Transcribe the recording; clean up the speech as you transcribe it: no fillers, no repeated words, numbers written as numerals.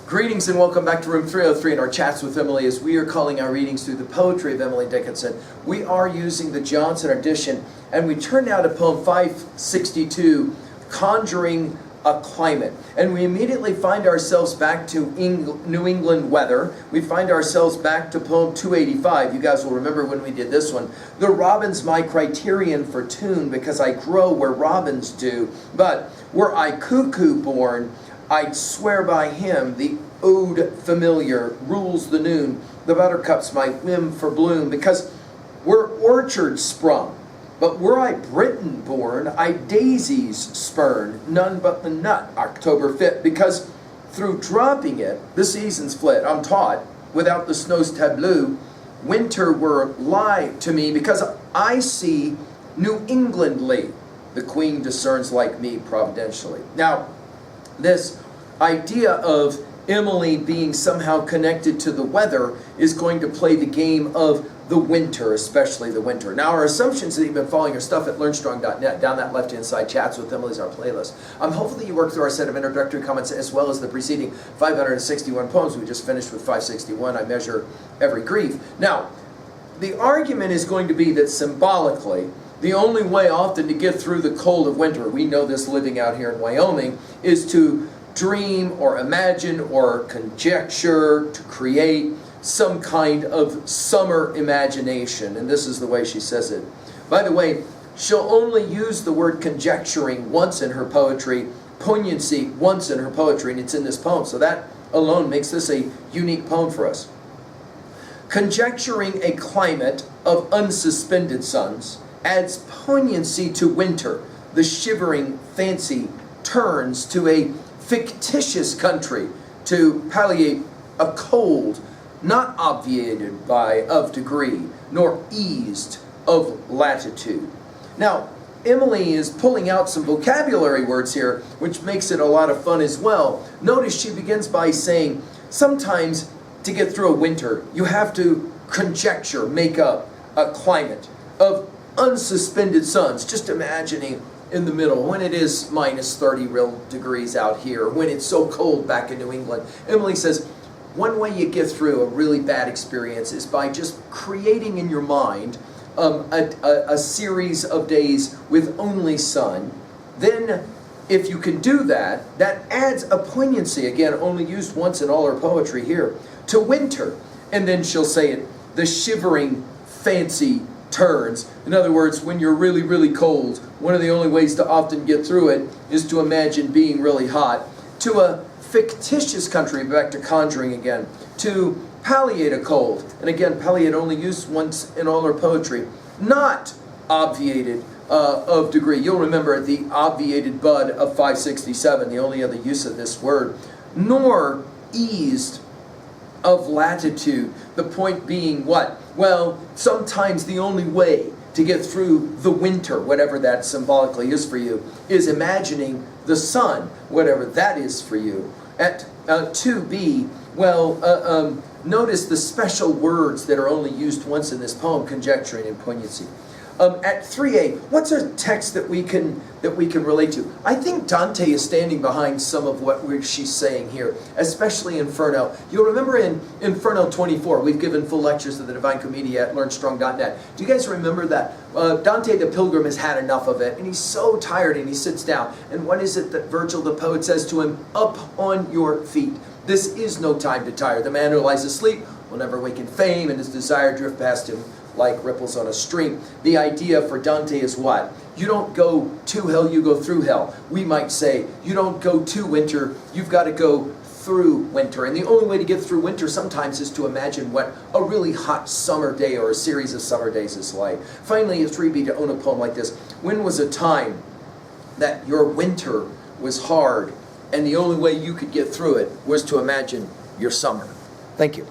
Greetings and welcome back to room 303 in our chats with Emily as we are calling our readings through the poetry of Emily Dickinson. We are using the Johnson edition and we turned out to poem 562, Conjuring a Climate. And we immediately find ourselves back to New England weather. We find ourselves back to poem 285. You guys will remember when we did this one. The robin's my criterion for tune because I grow where robins do. But were I cuckoo born, I'd swear by him, the ode familiar rules the noon, the buttercup's my whim for bloom, because we're orchard sprung, but were I Britain born, I daisies spurn, none but the nut October fit, because through dropping it, the seasons flit, I'm taught, without the snow's tableau, winter were lie to me, because I see New Englandly, the queen discerns like me providentially. Now, this idea of Emily being somehow connected to the weather is going to play the game of the winter, especially the winter. Now, our assumptions that you've been following your stuff at learnstrong.net, down that left-hand side, Chats with Emily's our playlist. Hopefully you worked through our set of introductory comments as well as the preceding 561 poems. We just finished with 561. I measure every grief. Now, the argument is going to be that symbolically, the only way often to get through the cold of winter, we know this living out here in Wyoming, is to dream or imagine or conjecture, to create some kind of summer imagination. And this is the way she says it. By the way, she'll only use the word conjecturing once in her poetry, poignancy once in her poetry, and it's in this poem. So that alone makes this a unique poem for us. Conjecturing a climate of unsuspended suns adds poignancy to winter. The shivering fancy turns to a fictitious country to palliate a cold not obviated by of degree nor eased of latitude. Now, Emily is pulling out some vocabulary words here, which makes it a lot of fun as well. Notice she begins by saying, sometimes to get through a winter, you have to conjecture, make up a climate of unsuspended suns. Just imagining in the middle, when it is minus 30 real degrees out here, when it's so cold back in New England. Emily says, one way you get through a really bad experience is by just creating in your mind a series of days with only sun. Then, if you can do that, that adds a poignancy, again, only used once in all her poetry here, to winter. And then she'll say it, the shivering fancy turns. In other words, when you're really, really cold, one of the only ways to often get through it is to imagine being really hot. To a fictitious country, back to conjuring again, to palliate a cold. And again, palliate only used once in all her poetry. Not obviated of degree. You'll remember the obviated bud of 567, the only other use of this word. Nor eased of latitude. The point being what? Well, sometimes the only way to get through the winter, whatever that symbolically is for you, is imagining the sun, whatever that is for you. At 2b, well, notice the special words that are only used once in this poem, conjecturing and poignancy. At 3a, what's a text that we can relate to? I think Dante is standing behind some of what she's saying here, especially Inferno. You'll remember in Inferno 24, we've given full lectures of the Divine Commedia at learnstrong.net. Do you guys remember that? Dante the Pilgrim has had enough of it, and he's so tired, and he sits down. And what is it that Virgil the poet says to him? Up on your feet. This is no time to tire. The man who lies asleep will never wake in fame, and his desire drift past him like ripples on a stream. The idea for Dante is what? You don't go to hell, you go through hell. We might say, you don't go to winter, you've got to go through winter. And the only way to get through winter sometimes is to imagine what a really hot summer day or a series of summer days is like. Finally, a 3b to own a poem like this. When was a time that your winter was hard and the only way you could get through it was to imagine your summer? Thank you.